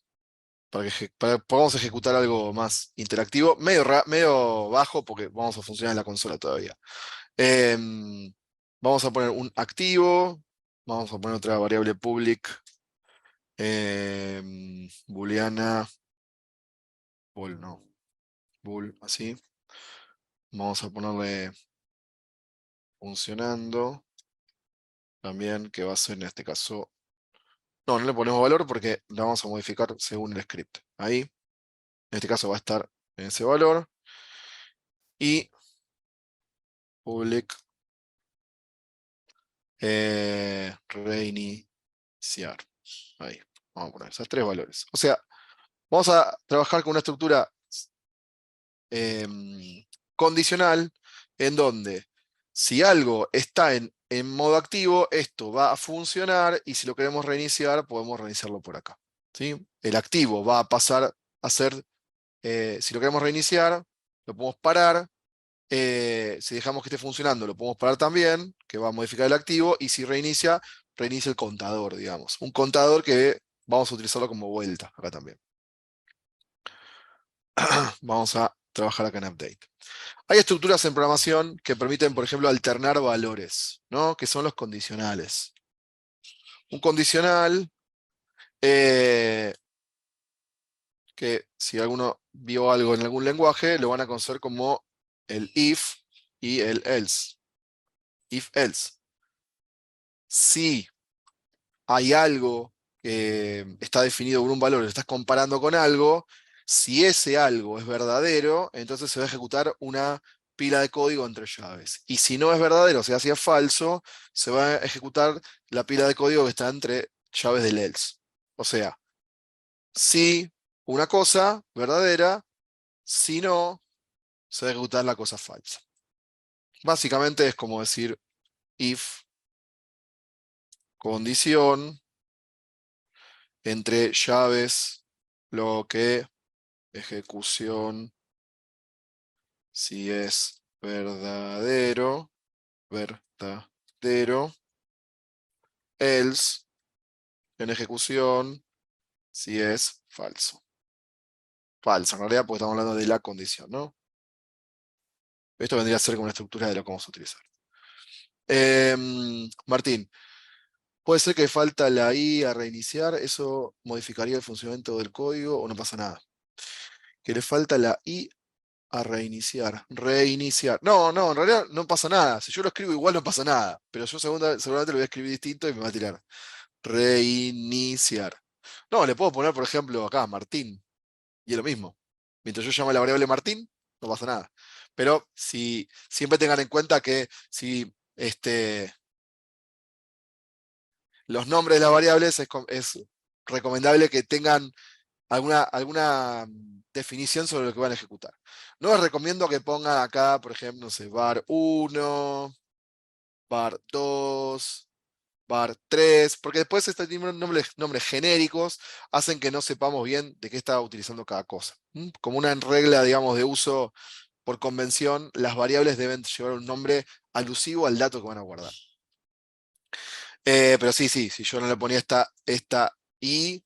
para que podamos ejecutar algo más interactivo, medio bajo porque vamos a funcionar en la consola todavía. Em, Vamos a poner un activo, vamos a poner otra variable public, booleana, bool, no, bool, así. Vamos a ponerle funcionando, también que va a ser en este caso, no le ponemos valor porque la vamos a modificar según el script. Ahí, en este caso va a estar en ese valor. Y public reiniciar. Ahí, vamos a poner esos 3 valores. O sea, vamos a trabajar con una estructura condicional en donde si algo está en modo activo, esto va a funcionar y si lo queremos reiniciar, podemos reiniciarlo por acá. ¿Sí? El activo va a pasar a ser, si lo queremos reiniciar, lo podemos parar. Si dejamos que esté funcionando, lo podemos parar también, que va a modificar el activo, y si reinicia, reinicia el contador, digamos. Un contador que vamos a utilizarlo como vuelta acá también. Vamos a trabajar acá en update. Hay estructuras en programación que permiten, por ejemplo, alternar valores, ¿no? Que son los condicionales. Un condicional, eh, que si alguno vio algo en algún lenguaje, lo van a conocer como el if y el else. If else. Si hay algo que está definido por un valor, lo estás comparando con algo, si ese algo es verdadero, entonces se va a ejecutar una pila de código entre llaves. Y si no es verdadero, o sea, si es falso, se va a ejecutar la pila de código que está entre llaves del else. O sea, si una cosa verdadera, si no, se va a ejecutar la cosa falsa. Básicamente es como decir if condición entre llaves, bloque, ejecución, si es verdadero, else, en ejecución, si es falso. Falso, en realidad, porque estamos hablando de la condición, ¿no? Esto vendría a ser como una estructura de lo que vamos a utilizar. Martín, ¿puede ser que falta la I a reiniciar? ¿Eso modificaría el funcionamiento del código o no pasa nada? Que le falta la I a reiniciar. Reiniciar. No, no, en realidad no pasa nada. Si yo lo escribo igual no pasa nada. Pero yo seguramente lo voy a escribir distinto y me va a tirar. Reiniciar. No, le puedo poner, por ejemplo, acá, Martín. Y es lo mismo. Mientras yo llamo a la variable Martín, no pasa nada. Pero si siempre tengan en cuenta que si los nombres de las variables es recomendable que tengan alguna definición sobre lo que van a ejecutar. No les recomiendo que pongan acá, por ejemplo, no sé, var 1, var 2, var 3, porque después este tipo de nombres genéricos hacen que no sepamos bien de qué está utilizando cada cosa. Como una regla, digamos, de uso por convención, las variables deben llevar un nombre alusivo al dato que van a guardar. Pero sí, si yo no le ponía esta I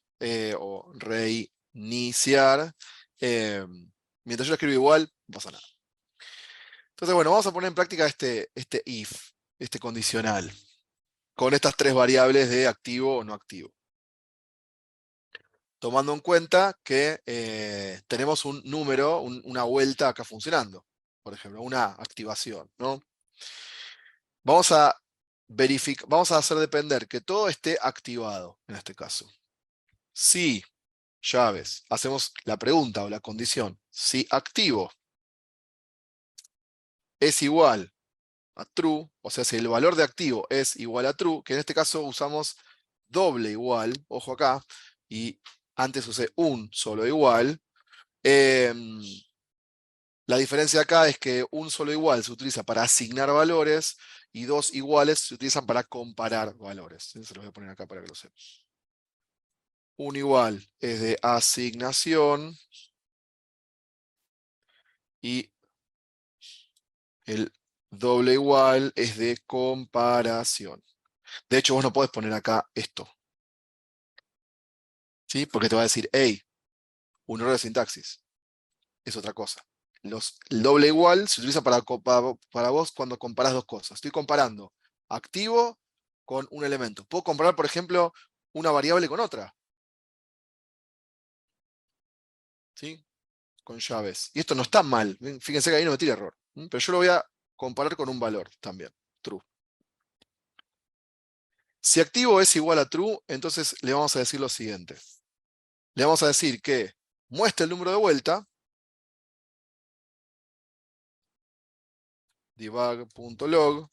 o reiniciar, eh, mientras yo lo escribo igual, no pasa nada. Entonces, bueno, vamos a poner en práctica este if, este condicional, con estas tres variables de activo o no activo. Tomando en cuenta que tenemos un número, una vuelta acá funcionando, por ejemplo, una activación, ¿no? Vamos a verificar, vamos a hacer depender que todo esté activado en este caso. Si llaves, hacemos la pregunta o la condición, si activo es igual a true, o sea, si el valor de activo es igual a true, que en este caso usamos doble igual, ojo acá, y antes usé un solo igual. La diferencia acá es que un solo igual se utiliza para asignar valores y dos iguales se utilizan para comparar valores. ¿Sí? Se los voy a poner acá para que lo sepan. Un igual es de asignación y el doble igual es de comparación. De hecho, vos no podés poner acá esto, ¿sí? Porque te va a decir, hey, un error de sintaxis. Es otra cosa. El doble igual se utiliza para vos cuando comparás dos cosas. Estoy comparando activo con un elemento. Puedo comparar, por ejemplo, una variable con otra, ¿sí? Con llaves. Y esto no está mal. Fíjense que ahí no me tira error. Pero yo lo voy a comparar con un valor también. True. Si activo es igual a true, entonces le vamos a decir lo siguiente. Le vamos a decir que muestre el número de vuelta. Debug.log.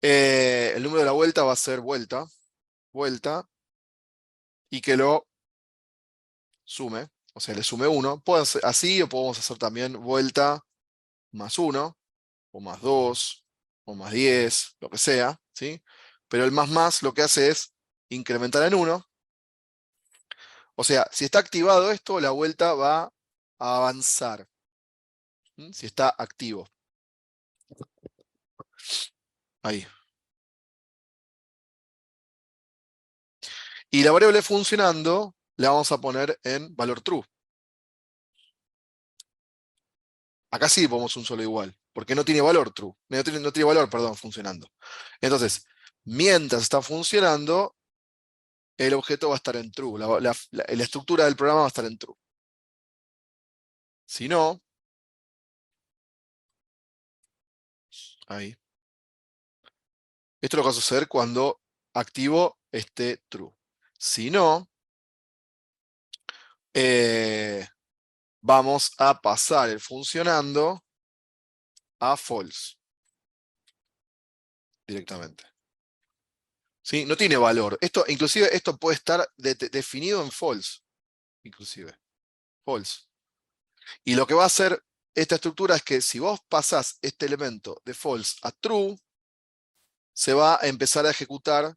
El número de la vuelta va a ser vuelta. Vuelta. Y que lo sume. O sea, le sume 1. Puede ser así o podemos hacer también vuelta más 1. O más 2. O más 10. Lo que sea. ¿Sí? Pero el más lo que hace es incrementar en 1. O sea, si está activado esto, la vuelta va a avanzar. Si está activo. Ahí. Y la variable funcionando la vamos a poner en valor true. Acá sí ponemos un solo igual, porque no tiene valor true. No tiene valor, perdón, funcionando. Entonces, mientras está funcionando, el objeto va a estar en true. La estructura del programa va a estar en true. Si no, ahí. Esto es lo que va a suceder cuando activo esté true. Si no, vamos a pasar el funcionando a false directamente. ¿Sí? No tiene valor. Inclusive esto puede estar definido en false. Inclusive. False. Y lo que va a hacer esta estructura es que si vos pasás este elemento de false a true, se va a empezar a ejecutar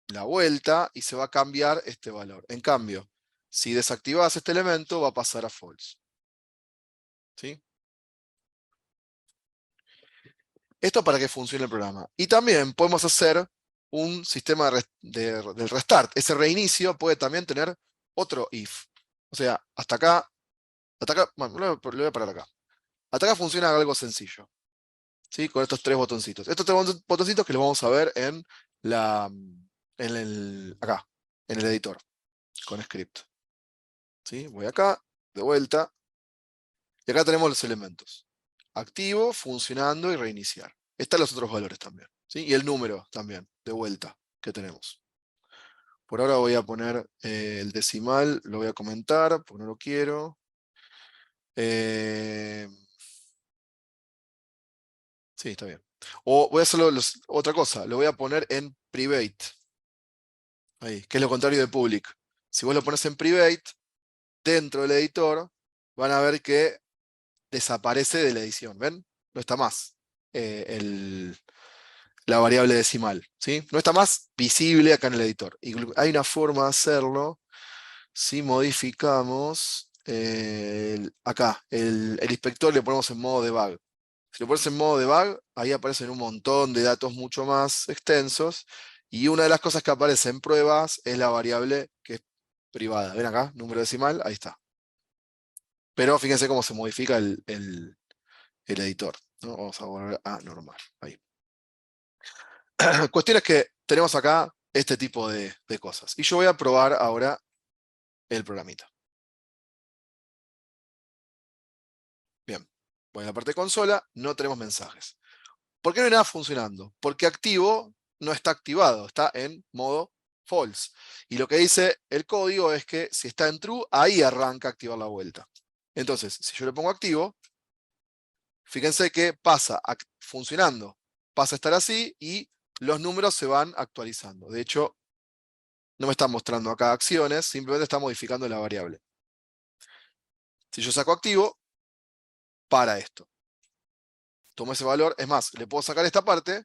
la vuelta y se va a cambiar este valor. En cambio, si desactivás este elemento, va a pasar a false. ¿Sí? Esto para que funcione el programa. Y también podemos hacer un sistema del restart. Ese reinicio puede también tener otro if. O sea, hasta acá, bueno, lo voy a parar acá. Hasta acá funciona algo sencillo. ¿Sí? Con estos tres botoncitos. Estos tres botoncitos que los vamos a ver acá, en el editor, con script. ¿Sí? Voy acá, de vuelta, y acá tenemos los elementos. Activo, funcionando y reiniciar. Están los otros valores también. ¿Sí? Y el número también, de vuelta, que tenemos. Por ahora voy a poner el decimal, lo voy a comentar, porque no lo quiero. Sí, está bien. O voy a hacerlo otra cosa, lo voy a poner en private. Ahí, que es lo contrario de public. Si vos lo pones en private, dentro del editor, van a ver que desaparece de la edición. ¿Ven? No está más la variable decimal. ¿Sí? No está más visible acá en el editor. Y hay una forma de hacerlo si modificamos acá, el inspector le ponemos en modo debug. Si lo pones en modo debug, ahí aparecen un montón de datos mucho más extensos. Y una de las cosas que aparece en pruebas es la variable que es privada. ¿Ven acá? Número decimal, ahí está. Pero fíjense cómo se modifica el editor, ¿no? Vamos a volver a normal. Ahí. Cuestión es que tenemos acá este tipo de cosas. Y yo voy a probar ahora el programita. Bien, voy a la parte de consola, no tenemos mensajes. ¿Por qué no hay nada funcionando? Porque activo no está activado, está en modo false. Y lo que dice el código es que si está en true, ahí arranca a activar la vuelta. Entonces, si yo le pongo activo, fíjense que pasa funcionando, pasa a estar así y los números se van actualizando. De hecho, no me está mostrando acá acciones, simplemente está modificando la variable. Si yo saco activo, para esto. Tomo ese valor, es más, le puedo sacar esta parte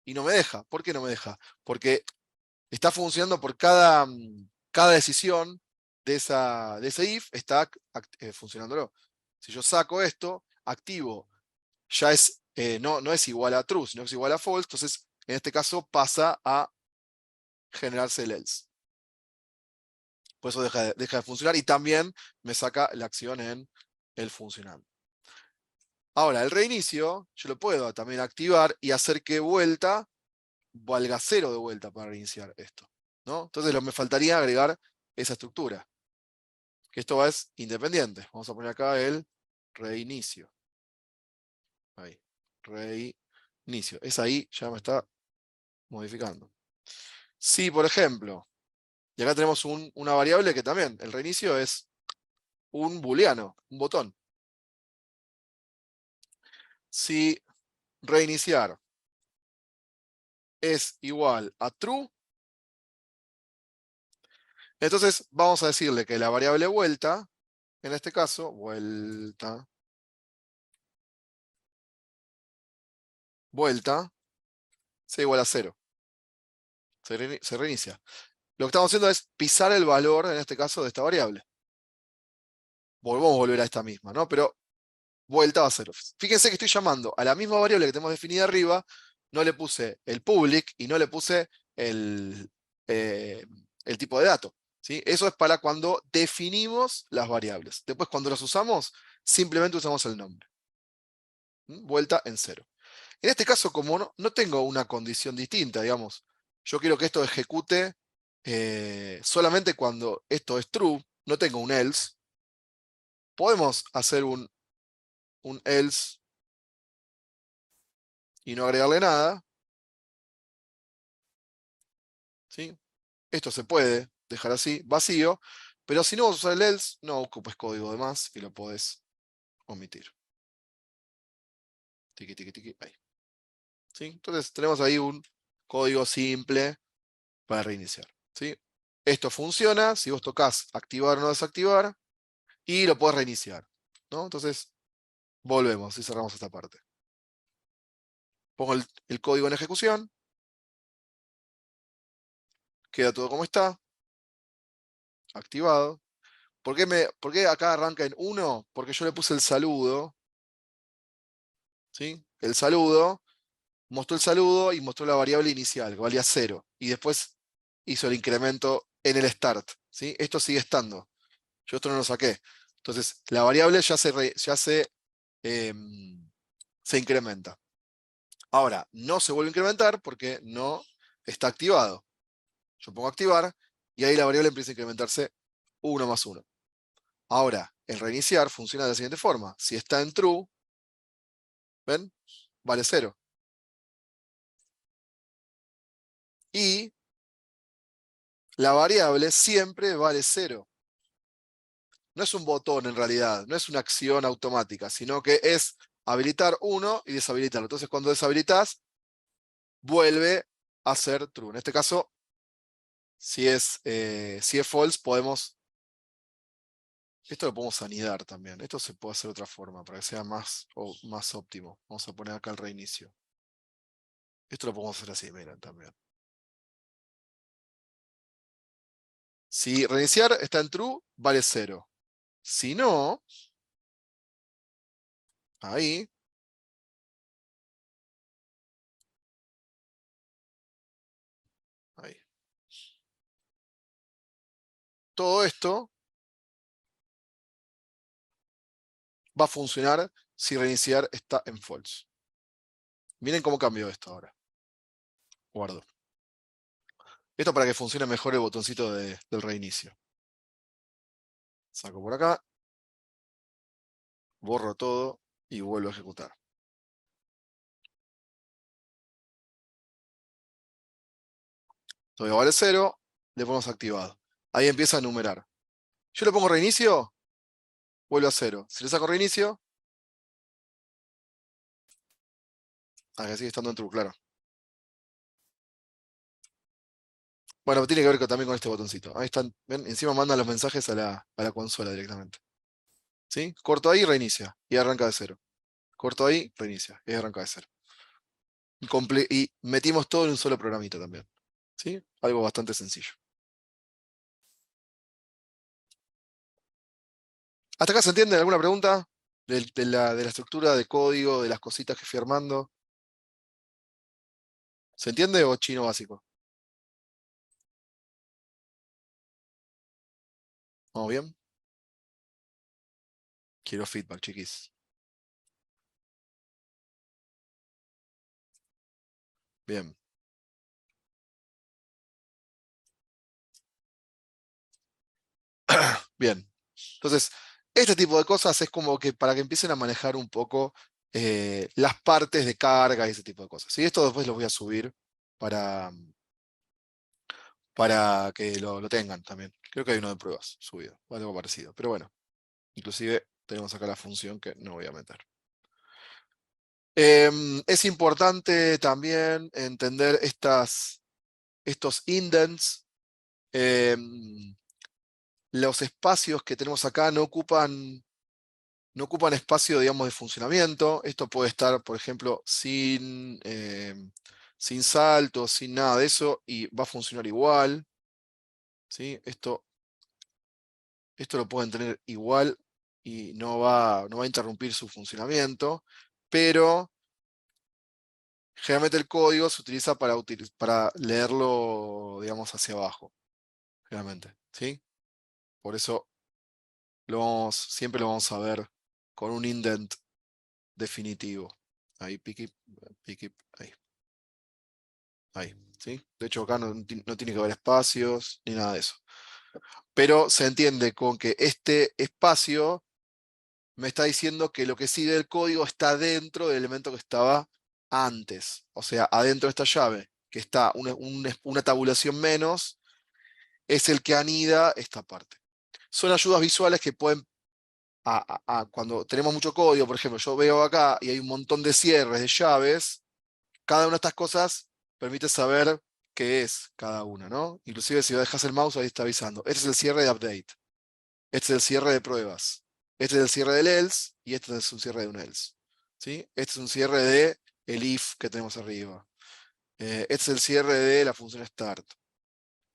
y no me deja. ¿Por qué no me deja? Porque está funcionando por cada decisión de ese if, está funcionándolo. Si yo saco esto, activo, ya es, no es igual a true, sino que es igual a false, entonces en este caso pasa a generarse el else. Por eso deja de funcionar y también me saca la acción en el funcionando. Ahora, el reinicio, yo lo puedo también activar y hacer que vuelta valga 0 de vuelta para reiniciar esto, ¿no? Entonces me faltaría agregar esa estructura, que esto es independiente. Vamos a poner acá el reinicio. Ahí, reinicio. Es ahí, ya me está modificando. Si, por ejemplo, y acá tenemos una variable que también, el reinicio es un booleano, un botón. Si reiniciar es igual a true, entonces vamos a decirle que la variable vuelta, en este caso, vuelta, sea igual a 0. Se reinicia. Lo que estamos haciendo es pisar el valor, en este caso, de esta variable. Volvemos a volver a esta misma, ¿no? Pero vuelta va a 0. Fíjense que estoy llamando a la misma variable que tenemos definida arriba, no le puse el public y no le puse el, eh, el tipo de dato. ¿Sí? Eso es para cuando definimos las variables. Después, cuando las usamos, simplemente usamos el nombre. Vuelta en 0. En este caso, como no tengo una condición distinta, digamos, yo quiero que esto ejecute solamente cuando esto es true, no tengo un else, podemos hacer un else y no agregarle nada. ¿Sí? Esto se puede dejar así, vacío, pero si no vas a usar el else, no ocupes código de más y lo podés omitir. Tiqui, tiqui, tiqui, ahí. ¿Sí? Entonces tenemos ahí un código simple para reiniciar. ¿Sí? Esto funciona si vos tocas activar o no desactivar y lo podés reiniciar, ¿no? Entonces volvemos y cerramos esta parte. Pongo el código en ejecución, queda todo como está, activado. ¿Por qué acá arranca en 1? Porque yo le puse el saludo, ¿sí? El saludo, mostró el saludo y mostró la variable inicial, que valía 0. Y después hizo el incremento en el start, ¿sí? Esto sigue estando. Yo esto no lo saqué. Entonces, la variable se incrementa. Ahora, no se vuelve a incrementar porque no está activado. Yo pongo activar y ahí la variable empieza a incrementarse 1 más 1. Ahora, el reiniciar funciona de la siguiente forma. Si está en true, ¿ven? Vale 0. Y la variable siempre vale 0. No es un botón en realidad, no es una acción automática, sino que es habilitar 1 y deshabilitarlo. Entonces, cuando deshabilitas, vuelve a ser true. En este caso, si es false, podemos. Esto lo podemos anidar también. Esto se puede hacer de otra forma para que sea más óptimo. Vamos a poner acá el reinicio. Esto lo podemos hacer así, miren, también. Si reiniciar está en true, vale 0. Si no, ahí todo esto va a funcionar si reiniciar está en false. Miren cómo cambió esto ahora. Guardo. Esto para que funcione mejor el botoncito del reinicio. Saco por acá, borro todo y vuelvo a ejecutar. Todavía vale 0, le ponemos activado. Ahí empieza a enumerar. Yo le pongo reinicio, vuelve a 0. Si le saco reinicio, que sigue estando en true, claro. Bueno, tiene que ver también con este botoncito. Ahí están, ¿ven? Encima mandan los mensajes a la consola directamente. ¿Sí? Corto ahí, reinicia. Y arranca de 0. Corto ahí, reinicia. Y arranca de 0. Y metimos todo en un solo programita también. ¿Sí? Algo bastante sencillo. ¿Hasta acá se entiende? ¿Alguna pregunta? De la estructura de código, de las cositas que fui armando. ¿Se entiende o chino básico? ¿Vamos bien? Quiero feedback, chiquis. Bien. Bien. Entonces, este tipo de cosas es como que para que empiecen a manejar un poco las partes de carga y ese tipo de cosas. Y esto después lo voy a subir para, para que lo tengan también. Creo que hay uno de pruebas subido, o algo parecido. Pero bueno, inclusive tenemos acá la función que no voy a meter. Es importante también entender estos indents. Los espacios que tenemos acá no ocupan espacio, digamos, de funcionamiento. Esto puede estar, por ejemplo, sin saltos, sin nada de eso, y va a funcionar igual. ¿Sí? Esto lo pueden tener igual y no va a interrumpir su funcionamiento, pero generalmente el código se utiliza para leerlo, digamos, hacia abajo, generalmente. ¿Sí? Por eso siempre lo vamos a ver con un indent definitivo. Ahí, ahí. Ahí, ¿sí? De hecho, acá no tiene que haber espacios ni nada de eso. Pero se entiende con que este espacio me está diciendo que lo que sigue del código está dentro del elemento que estaba antes. O sea, adentro de esta llave, que está una tabulación menos, es el que anida esta parte. Son ayudas visuales que pueden, cuando tenemos mucho código, por ejemplo, yo veo acá y hay un montón de cierres de llaves, cada una de estas cosas permite saber qué es cada una, ¿no? Inclusive si dejas el mouse ahí está avisando. Este es el cierre de update. Este es el cierre de pruebas. Este es el cierre del else y este es un cierre de un else. ¿Sí? Este es un cierre de el if que tenemos arriba. Este es el cierre de la función start.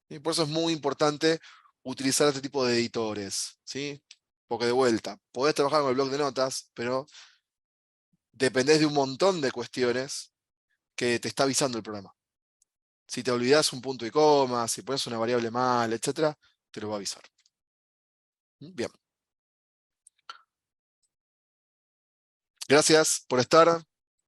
Y por eso es muy importante utilizar este tipo de editores, ¿sí? Porque de vuelta, podés trabajar con el bloc de notas, pero dependés de un montón de cuestiones que te está avisando el programa. Si te olvidas un punto y coma, si pones una variable mal, etcétera, te lo va a avisar. Bien. Gracias por estar.